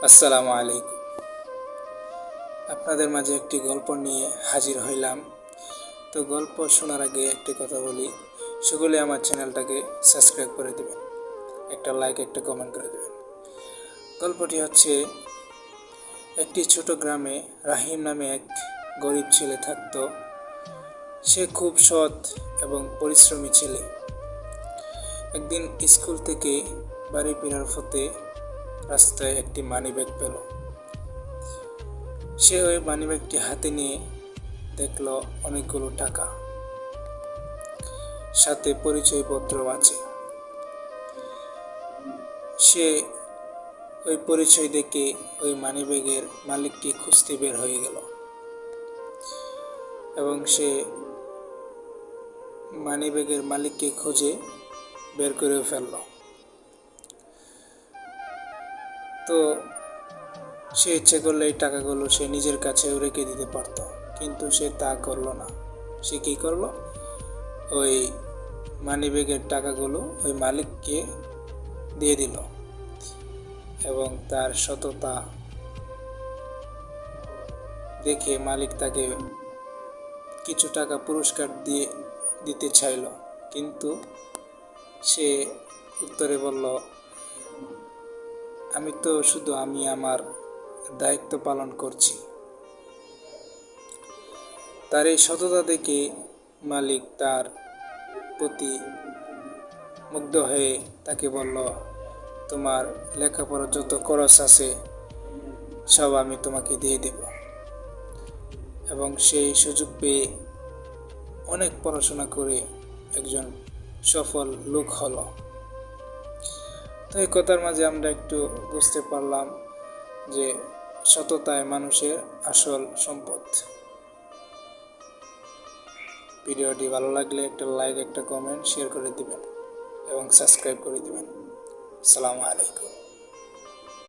আসসালামু আলাইকুম। আপনাদের মাঝে একটি গল্প নিয়ে হাজির হইলাম। তো গল্প শোনার আগে একটি কথা বলি, সকলে আমার চ্যানেলটাকে সাবস্ক্রাইব করে দেবেন, একটা লাইক একটা কমেন্ট করে দেবেন। গল্পটি হচ্ছে, একটি ছোট গ্রামে রাহিম নামে এক গরিব ছেলে থাকত। সে খুব সৎ এবং পরিশ্রমী ছেলে। একদিন স্কুল থেকে বাড়ি ফেরার পথে রাস্তায় একটি মানিব্যাগ পেল। সে ওই মানিব্যাগটি হাতে নিয়ে দেখল অনেকগুলো টাকা, সাথে পরিচয়পত্র আছে। সে ওই পরিচয় দেখে ওই মানিব্যাগের মালিককে খুঁজতে বের হয়ে গেল এবং সে মানিব্যাগের মালিককে খুঁজে বের করে ফেলল। তো সে ইচ্ছে করলে এই টাকাগুলো সে নিজের কাছেও রেখে দিতে পারত, কিন্তু সে তা করলো না। সে কী করলো, ওই মানিব্যাগের টাকাগুলো ওই মালিককে দিয়ে দিল এবং তার সততা দেখে মালিক তাকে কিছু টাকা পুরস্কার দিতে চাইল, কিন্তু সে উত্তরে বলল, আমি আমার দায়িত্ব পালন করছি। তার এই সততা দেখে মালিক তার প্রতি মুগ্ধ হয়ে তাকে বলল, তোমার লেখাপড়ার যত খরচ আছে সব আমি তোমাকে দিয়ে দেব। এবং সেই সুযোগ পেয়ে অনেক পড়াশোনা করে একজন সফল লোক হলো। তো এই কথার মাঝে আমরা একটু বুঝতে পারলাম যে সততাই মানুষের আসল সম্পদ। ভিডিওটি ভালো লাগলে একটা লাইক একটা কমেন্ট শেয়ার করে দিবেন এবং সাবস্ক্রাইব করে দিবেন। আসসালামু আলাইকুম।